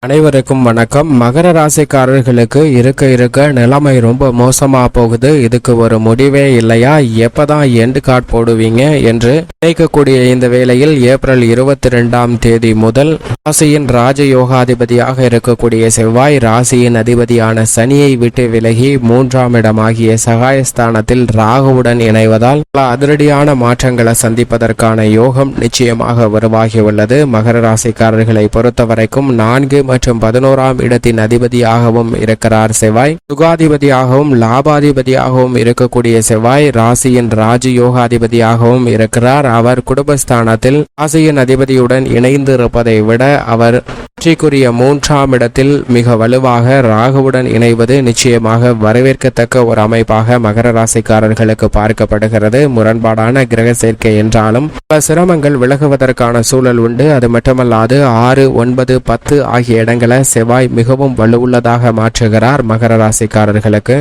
அனைவருக்கும் வணக்கம். மகர ராசிக்காரர்களுக்கு இருக்க நிலைமை ரொம்ப மோசமா போகுது. இதுக்கு ஒரு முடிவே இல்லையா? எப்பதான் எண்டு கார்டு போடுவீங்க என்று நினைக்கக்கூடிய இந்த வேளையில் ஏப்ரல் 22ஆம் தேதி முதல் ராசியின் ராஜயோகாதிபதியாக இருக்கக்கூடிய செவ்வாய் ராசியின் அதிபதியான சனியை விட்டு விலகி 3ஆம் இடமாகிய சகாயஸ்தானத்தில் ராகுவுடன் இணைவதால் பல அதிரடியான மாற்றங்களை சந்திப்பதற்கான யோகம் நிச்சயமாக உருவாகியுள்ளது. மகர ராசிக்காரர்களை பொறுத்தவரைக்கும் 4 மற்றும் 11ஆம் இடத்தின் அதிபதியாகவும் இருக்கிறார் செவ்வாய். சுகாதிபதியாகவும் லாபாதிபதியாகவும் இருக்கக்கூடிய செவ்வாய் ராசியின் ராஜயோகாதிபதியாகவும் இருக்கிறார். அவர் குடும்பஸ்தானத்தில் ராசியின் அதிபதியுடன் இணைந்து இருப்பதை விட அவர் வெற்றிக்குரிய 3ஆம் இடத்தில் மிக வலுவாக ராகுவுடன் இணைவது நிச்சயமாக வரவேற்கத்தக்க ஒரு அமைப்பாக மகர ராசிக்காரர்களுக்கு பார்க்கப்படுகிறது. முரண்பாடான கிரக சேர்க்கை என்றாலும் பல சிரமங்கள் விலகுவதற்கான சூழல் உண்டு. அது மட்டுமல்லாது 6, 9, 10 ஆகிய இடங்களை செவ்வாய் மிகவும் வலுவுள்ளதாக மாற்றுகிறார். மகர ராசிக்காரர்களுக்கு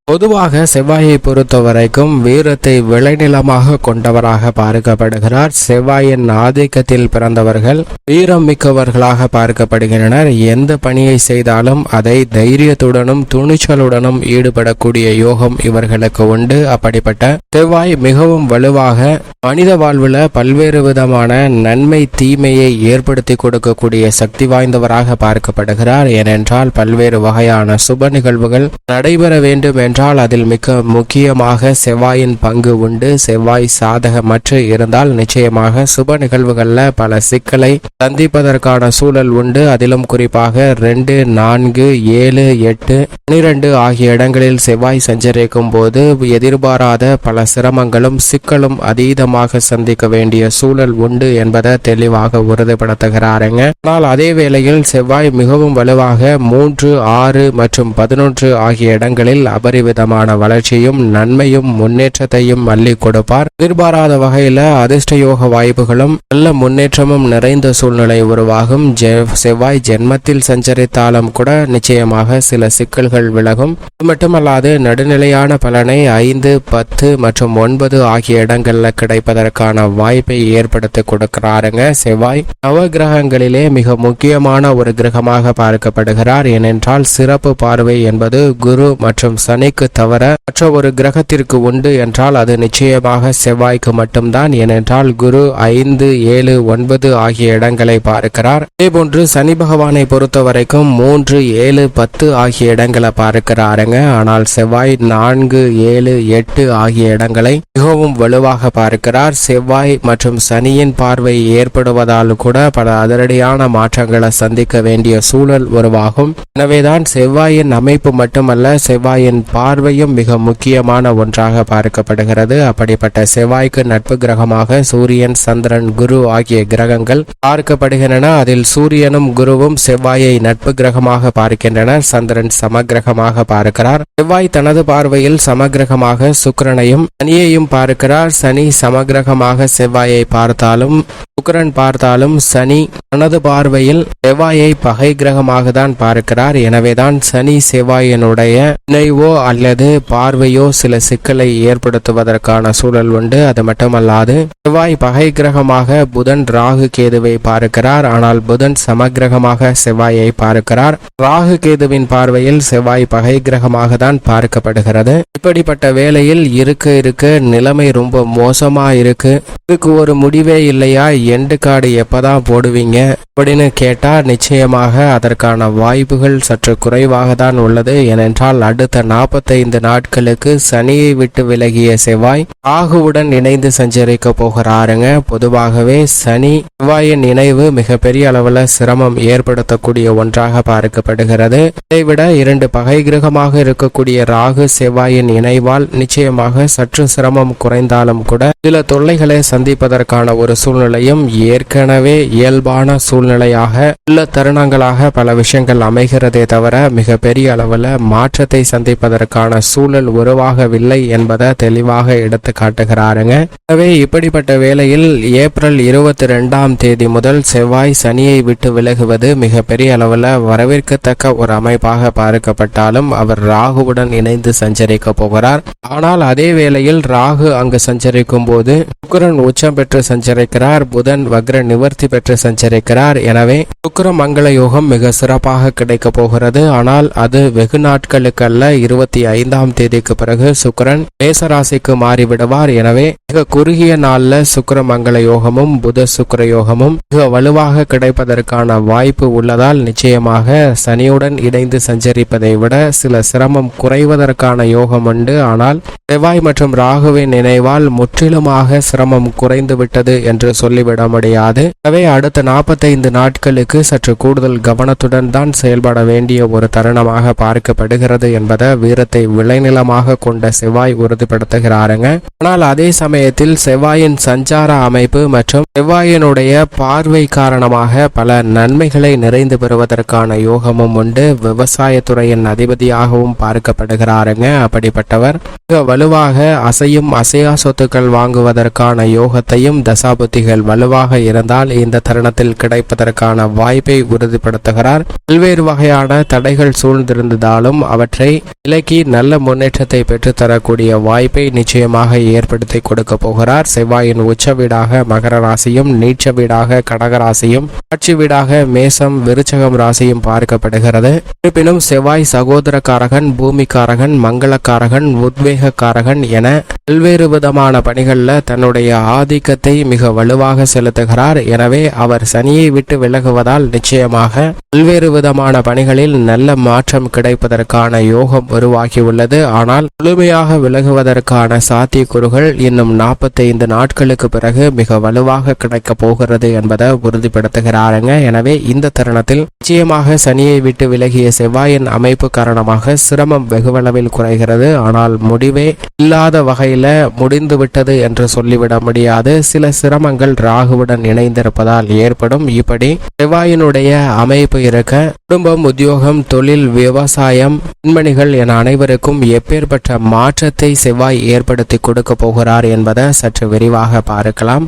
பொதுவாக செவ்வாயை பொறுத்தவரைக்கும் வீரத்தை விளைநிலமாக கொண்டவராக பார்க்கப்படுகிறார். செவ்வாயின் ஆதிக்கத்தில் பிறந்தவர்கள் வீரம் மிக்கவர்களாக பார்க்கப்படுகின்றனர். எந்த பணியை செய்தாலும் அதை தைரியத்துடனும் துணிச்சலுடனும் ஈடுபடக்கூடிய யோகம் இவர்களுக்கு உண்டு. அப்படிப்பட்ட செவ்வாய் மிகவும் வலுவாக மனித வாழ்வில் பல்வேறு விதமான நன்மை தீமையை ஏற்படுத்தி கொடுக்கக்கூடிய சக்தி வாய்ந்தவராக பார்க்கப்படுகிறார். ஏனென்றால் பல்வேறு வகையான சுப நிகழ்வுகள் நடைபெற வேண்டும் என்றால் அதில் மிக முக்கியமாக செவ்வாயின் பங்கு உண்டு. செவ்வாய் சாதகமற்று இருந்தால் நிச்சயமாக சுப நிகழ்வுகளில் பல சிக்கலை சந்திப்பதற்கான சூழல் உண்டு. அதிலும் குறிப்பாக 2, 4, 7, 8, 12 ஆகிய இடங்களில் செவ்வாய் சஞ்சரிக்கும் போது எதிர்பாராத பல சிரமங்களும் சிக்கலும் அதீதமாக சந்திக்க வேண்டிய சூழல் உண்டு என்பதை தெளிவாக உறுதிப்படுத்துகிறாருங்க. ஆனால் அதே வேளையில் செவ்வாய் மிகவும் வலுவாக 3, 6 மற்றும் 11 ஆகிய இடங்களில் அபரிவிதமான வளர்ச்சியும் நன்மையும் முன்னேற்றத்தையும் அள்ளி கொடுப்பார். எதிர்பாராத வகையில அதிர்ஷ்டயோக வாய்ப்புகளும் நல்ல முன்னேற்றமும் நிறைந்த சூழ்நிலை உருவாகும். செவ்வாய் ஜென்மத்தில் சஞ்சரித்தாலும் கூட நிச்சயமாக சில சிக்கல்கள் விலகும். அது மட்டுமல்லாது நடுநிலையான பலனை 5, 10 மற்றும் 9 ஆகிய இடங்கள்ல கிடைப்பதற்கான வாய்ப்பை ஏற்படுத்தி கொடுக்கிறாருங்க. செவ்வாய் நவகிரகங்களிலே மிக முக்கியமான ஒரு கிரகமாக பார்க்கப்படுகிறார். ஏனென்றால் சிறப்பு பார்வை என்பது குரு மற்றும் சனிக்கு தவிர மற்ற ஒரு கிரகத்திற்கு உண்டு என்றால் அது நிச்சயமாக செவ்வாய்க்கு மட்டும்தான். ஏனென்றால் குரு 5, 7, 9 ஆகிய இடங்களை பார்க்கிறார். இதேபோன்று சனி பகவானை பொறுத்த வரைக்கும் 3, 7, 10 ஆகிய இடங்களை பார்க்கிறாருங்க. ஆனால் செவ்வாய் 4, 7, 8 ஆகிய இடங்களை மிகவும் வலுவாக பார்க்கிறார். செவ்வாய் மற்றும் சனியின் பார்வை ஏற்படுவதால் கூட பல அதிரடியான மாற்றங்களை சந்திக்க வேண்டிய சூழல் உருவாகும். எனவேதான் செவ்வாயின் அமைப்பு மட்டுமல்ல செவ்வாயின் பார்வையும் மிக முக்கியமான ஒன்றாக பார்க்கப்படுகிறது. அப்படிப்பட்ட செவ்வாய்க்கு நட்பு கிரகமாக சூரியன், சந்திரன், குரு ஆகிய கிரகங்கள் பார்க்கப்படுகின்றன. அதில் சூரியனும் குருவும் செவ்வாயை நட்பு கிரகமாக பார்க்கின்றனர். சந்திரன் சமகிரகமாக பார்க்கிறார். செவ்வாய் தனது பார்வையில் சமகிரகமாக சுக்கிரனையும் சனியையும் பார்க்கிறார். சனி சமகிரகமாக செவ்வாயை பார்த்தாலும் சுக்கிரன் பார்த்தாலும் சனி தனது பார்வையில் செவ்வாயை பகை கிரகமாக தான் பார்க்கிறார். எனவேதான் சனி செவ்வாயினுடைய இணைவோ அல்லது பார்வையோ சில சிக்கலை ஏற்படுத்துவதற்கான சூழல் உண்டு. அது மட்டுமல்லாது செவ்வாய் பகை கிரகமாக புதன், ராகு, கேதுவை பார்க்கிறார். ஆனால் புதன் சமகிரகமாக செவ்வாயை பார்க்கிறார். ராகு கேதுவின் பார்வையில் செவ்வாய் பகை கிரகமாக தான் பார்க்கப்படுகிறது. இப்படிப்பட்ட வேளையில் இருக்க நிலைமை ரொம்ப மோசமா இருக்கு. இதுக்கு ஒரு முடிவே இல்லையா? எண்டு கார்டு எப்பதான் போடுவீங்க அப்படின்னு கேட்டா நிச்சயமாக அதற்கான வாய்ப்புகள் சற்று குறைவாக தான் உள்ளது. ஏனென்றால் அடுத்த 45 நாட்களுக்கு சனியை விட்டு விலகிய செவ்வாய் ராகுவுடன் இணைந்து சஞ்சரிக்க போகிறாருங்க. பொதுவாகவே சனி செவ்வாயின் இணைவு மிகப்பெரிய அளவில் சிரமம் ஏற்படுத்தக்கூடிய ஒன்றாக பார்க்கப்படுகிறது. இதைவிட 2 பகை கிரகமாக இருக்கக்கூடிய ராகு செவ்வாயின் இணைவால் நிச்சயமாக சற்று சிரமம் குறைந்தாலும் கூட சில தொல்லைகளை சந்திப்பதற்கான ஒரு சூழ்நிலையும் ஏற்கனவே இயல்பான சூழ்நிலையாக உள்ள தருணங்களாக பல விஷயங்கள் அமைகிறதே தவிர மிக பெரிய அளவில் மாற்றத்தை சந்திப்பதற்கு பெறுவதற்கான சூழல் உருவாகவில்லை என்பதை தெளிவாக எடுத்து காட்டுகிறாருங்க. எனவே இப்படிப்பட்ட வேளையில் ஏப்ரல் 22ஆம் தேதி முதல் செவ்வாய் சனியை விட்டு விலகுவது மிகப்பெரிய அளவில் வரவேற்கத்தக்க ஒரு அமைப்பாக பார்க்கப்பட்டாலும் அவர் ராகுவுடன் இணைந்து சஞ்சரிக்க போகிறார். ஆனால் அதே வேளையில் ராகு அங்கு சஞ்சரிக்கும் போது சுக்கிரன் உச்சம் பெற்று சஞ்சரிக்கிறார், புதன் வக்ர நிவர்த்தி பெற்று சஞ்சரிக்கிறார். எனவே சுக்கிர மங்கள யோகம் மிக சிறப்பாக கிடைக்க போகிறது. ஆனால் அது வெகு நாட்களுக்கு அல்ல, 25ஆம் தேதிக்கு பிறகு சுக்கிரன் மேசராசிக்கு மாறிவிடுவார். எனவே மிக குறுகிய நாள்ல சுக்கிர மங்கள யோகமும் புத சுக்கிர யோகமும் மிக வலுவாக கிடைப்பதற்கான வாய்ப்பு உள்ளதால் நிச்சயமாக சனியுடன் இணைந்து சஞ்சரிப்பதை விட சில சிரமம் குறைவதற்கான யோகம் உண்டு. ஆனால் செவ்வாய் மற்றும் ராகுவின் நினைவால் முற்றிலுமாக சிரமம் குறைந்து விட்டது என்று சொல்லிவிட முடியாது. எனவே அடுத்த 45 நாட்களுக்கு சற்று கூடுதல் கவனத்துடன் தான் செயல்பட வேண்டிய ஒரு தருணமாக பார்க்கப்படுகிறது என்பதை வீரத்தை விளைநிலமாக கொண்ட செவ்வாய் உறுதிப்படுத்துகிறாருங்க. ஆனால் அதே சமயத்தில் செவ்வாயின் சஞ்சார அமைப்பு மற்றும் செவ்வாயினுடைய பார்வை காரணமாக பல நன்மைகளை நிறைந்து பெறுவதற்கான யோகமும் உண்டு. விவசாயத்துறையின் அதிபதியாகவும் பார்க்கப்படுகிறாருங்க. அப்படிப்பட்டவர் மிக வலுவாக அசையும் அசையா சொத்துக்கள் வாங்குவதற்கான யோகத்தையும் தசாபுத்திகள் வலுவாக இருந்தால் இந்த தருணத்தில் கிடைப்பதற்கான வாய்ப்பை உறுதிப்படுத்துகிறார். பல்வேறு வகையான தடைகள் சூழ்ந்திருந்தாலும் அவற்றை விலக்கி நல்ல முன்னேற்றத்தை பெற்றுத்தரக்கூடிய வாய்ப்பை நிச்சயமாக ஏற்படுத்தி கொடுக்க போகிறார். செவ்வாயின் உச்ச வீடாக மகர ராசியும் நீச்ச வீடாக கடக ராசியும் ஆட்சி வீடாக மேசம் விருச்சகம் ராசியும் பார்க்கப்படுகிறது. இருப்பினும் செவ்வாய் சகோதரக்காரகன், பூமிக்காரகன், மங்களக்காரகன், உத்வேகக்காரகன் என பல்வேறு விதமான பணிகளில் தன்னுடைய ஆதிக்கத்தை மிக வலுவாக செலுத்துகிறார். எனவே அவர் சனியை விட்டு விலகுவதால் நிச்சயமாக பல்வேறு விதமான பணிகளில் நல்ல மாற்றம் கிடைப்பதற்கான யோகம் உருவாகியுள்ளது. ஆனால் முழுமையாக விலகுவதற்கான சாத்தியக்கூறுகள் இன்னும் 45 நாட்களுக்கு பிறகு மிக வலுவாக கிடைக்க போகிறது என்பதை உறுதிப்படுத்துகிறாருங்க. எனவே இந்த தருணத்தில் நிச்சயமாக சனியை விட்டு விலகிய செவ்வாயின் அமைப்பு காரணமாக சிரமம் வெகுவளவில் குறைகிறது. ஆனால் முடிவே இல்லாத வகையில முடிந்துவிட்டது என்று சொல்லிவிட முடியாது. சில சிரமங்கள் ராகுவுடன் இணைந்திருப்பதால் ஏற்படும். இப்படி செவ்வாயினுடைய அமைப்பு இருக்க குடும்பம், உத்தியோகம், தொழில், விவசாயம், பெண்மணிகள் என அனைவருக்கும் எப்பேற்பட்ட மாற்றத்தை செவ்வாய் ஏற்படுத்தி கொடுக்க போகிறார் என்பதை சற்று விரிவாக பார்க்கலாம்.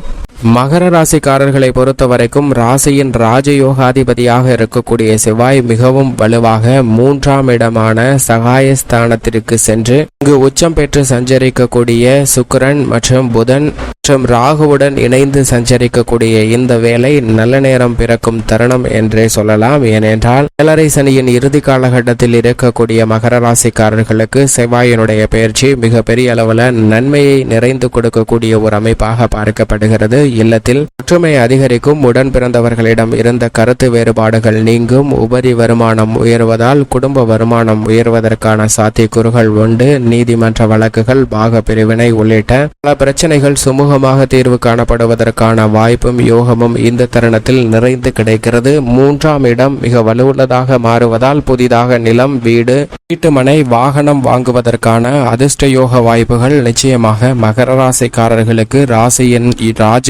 மகர ராசிக்காரர்களை பொறுத்த வரைக்கும் ராசியின் ராஜயோகாதிபதியாக இருக்கக்கூடிய செவ்வாய் மிகவும் வலுவாக 3ஆம் இடமான சகாயஸ்தானத்திற்கு சென்று இங்கு உச்சம் பெற்று சஞ்சரிக்கக்கூடிய சுக்கிரன் மற்றும் புதன் மற்றும் ராகுவுடன் இணைந்து சஞ்சரிக்கக்கூடிய இந்த வேலை நல்ல நேரம் பிறக்கும் தருணம் என்றே சொல்லலாம். ஏனென்றால் ஏழரை சனியின் இறுதி காலகட்டத்தில் இருக்கக்கூடிய மகர ராசிக்காரர்களுக்கு செவ்வாயினுடைய பயிற்சி மிகப்பெரிய அளவில் நன்மையை நிறைந்து கொடுக்கக்கூடிய ஒரு அமைப்பாக பார்க்கப்படுகிறது. இல்லத்தில் ஒற்றுமை அதிகரிக்கும், உடன் பிறந்தவர்களிடம் இருந்த கருத்து வேறுபாடுகள் நீங்கும், உபரி வருமானம் உயர்வதால் குடும்ப வருமானம் உயர்வதற்கான சாத்தியக்கூறுகள் உண்டு. நீதிமன்ற வழக்குகள், பாக பிரிவினை உள்ளிட்ட பல பிரச்சனைகள் சுமூகமாக தீர்வு காணப்படுவதற்கான வாய்ப்பும் யோகமும் இந்த தருணத்தில் நிறைந்து கிடைக்கிறது. 3ஆம் இடம் மிக வலுவுள்ளதாக மாறுவதால் புதிதாக நிலம், வீடு, வீட்டுமனை, வாகனம் வாங்குவதற்கான அதிர்ஷ்ட யோக வாய்ப்புகள் நிச்சயமாக மகர ராசிக்காரர்களுக்கு ராசியின்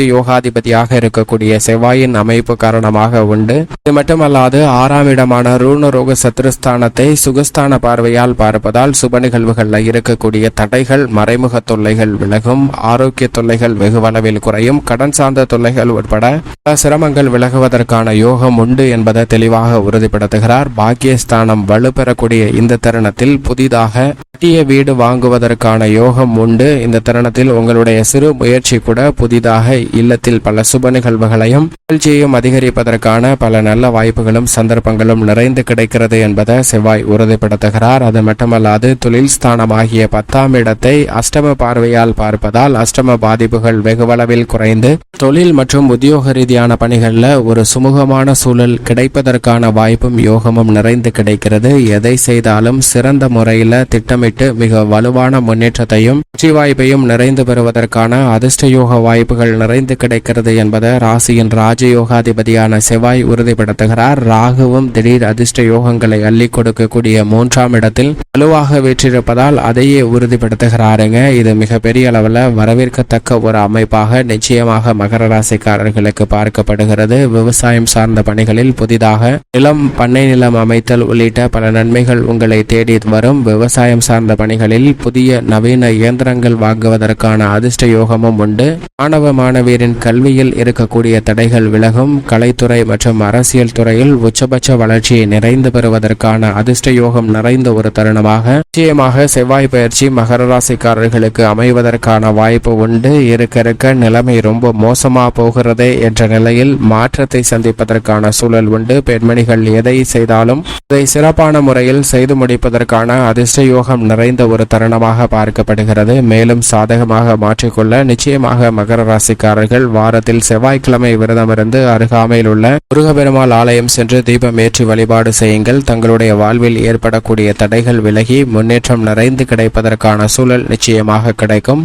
யோகாதிபதியாக இருக்கக்கூடிய செவ்வாயின் அமைப்பு காரணமாக உண்டு. இது மட்டுமல்லாது 6ஆம் இடமான ரூணரோக சத்ருஸ்தானத்தை சுகஸ்தான பார்வையால் பார்ப்பதால் சுப நிகழ்வுகளில் இருக்கக்கூடிய தடைகள், மறைமுக தொல்லைகள் விலகும், ஆரோக்கிய தொல்லைகள் வெகுவளவில் குறையும், கடன் சார்ந்த தொல்லைகள் உட்பட பல சிரமங்கள் விலகுவதற்கான யோகம் உண்டு என்பதை தெளிவாக உறுதிப்படுத்துகிறார். பாக்கியஸ்தானம் வலுப்பெறக்கூடிய இந்த தருணத்தில் புதிதாக கட்டிய வீடு வாங்குவதற்கான யோகம் உண்டு. இந்த தருணத்தில் உங்களுடைய சிறு முயற்சி கூட புதிதாக இல்லத்தில் பல சுப நிகழ்வுகளையும் மகிழ்ச்சியையும் அதிகரிப்பதற்கான பல நல்ல வாய்ப்புகளும் சந்தர்ப்பங்களும் நிறைந்து கிடைக்கிறது என்பதை செவ்வாய் உறுதிப்படுத்துகிறார். அது மட்டுமல்லாது தொழில் ஸ்தானமாகிய 10ஆம் இடத்தை அஷ்டம பார்வையால் பார்ப்பதால் அஷ்டம பாதிப்புகள் வெகுவளவில் குறைந்து தொழில் மற்றும் உத்தியோக ரீதியான பணிகளில் ஒரு சுமூகமான சூழல் கிடைப்பதற்கான வாய்ப்பும் யோகமும் நிறைந்து கிடைக்கிறது. எதை செய்தாலும் சிறந்த முறையில் திட்டமிட்டு மிக வலுவான முன்னேற்றத்தையும் வெற்றி வாய்ப்பையும் நிறைந்து பெறுவதற்கான அதிர்ஷ்ட யோக வாய்ப்புகள் நிறைந்து நிறைந்து கிடைக்கிறது என்பதை ராசியின் ராஜயோகாதிபதியான செவ்வாய் உறுதிப்படுத்துகிறார். ராகுவும் திடீர் அதிர்ஷ்ட யோகங்களை அள்ளி கொடுக்கக்கூடிய 3ஆம் இடத்தில் வலுவாக வீற்றிருப்பதால் அதையே உறுதிப்படுத்துகிறாருங்க. இது மிகப்பெரிய அளவில் வரவேற்கத்தக்க ஒரு அமைப்பாக நிச்சயமாக மகர ராசிக்காரர்களுக்கு பார்க்கப்படுகிறது. விவசாயம் சார்ந்த பணிகளில் புதிதாக நிலம், பண்ணை நிலம் அமைத்தல் உள்ளிட்ட பல நன்மைகள் உங்களை தேடி வரும். விவசாயம் சார்ந்த பணிகளில் புதிய நவீன இயந்திரங்கள் வாங்குவதற்கான அதிர்ஷ்ட யோகமும் உண்டு. மாணவ மாணவியரின் கல்வியில் இருக்கக்கூடிய தடைகள் விலகும். கலைத்துறை மற்றும் அரசியல் துறையில் உச்சபட்ச வளர்ச்சியை நிறைந்து பெறுவதற்கான அதிர்ஷ்ட யோகம் நிறைந்த ஒரு தருணமாக நிச்சயமாக செவ்வாய் பயிற்சி மகர ராசிக்காரர்களுக்கு அமைவதற்கான வாய்ப்பு உண்டு. இருக்க நிலைமை ரொம்ப மோசமா போகிறதே என்ற நிலையில் மாற்றத்தை சந்திப்பதற்கான சூழல் உண்டு. பெண்மணிகள் எதை செய்தாலும் அதை சிறப்பான முறையில் செய்து முடிப்பதற்கான அதிர்ஷ்ட யோகம் நிறைந்த ஒரு தருணமாக பார்க்கப்படுகிறது. மேலும் சாதகமாக மாற்றிக்கொள்ள நிச்சயமாக மகர ராசிக்காரர்கள் வாரத்தில் செவ்வாய்க்கிழமை விரதமிருந்து அருகாமையில் உள்ள முருகப்பெருமாள் ஆலயம் சென்று தீபம் ஏற்றி வழிபாடு செய்யுங்கள். தங்களுடைய வாழ்வில் ஏற்படக்கூடிய தடைகள் விலகி முன்னேற்றம் நிறைந்து கிடைப்பதற்கான சூழல் நிச்சயமாக கிடைக்கும்.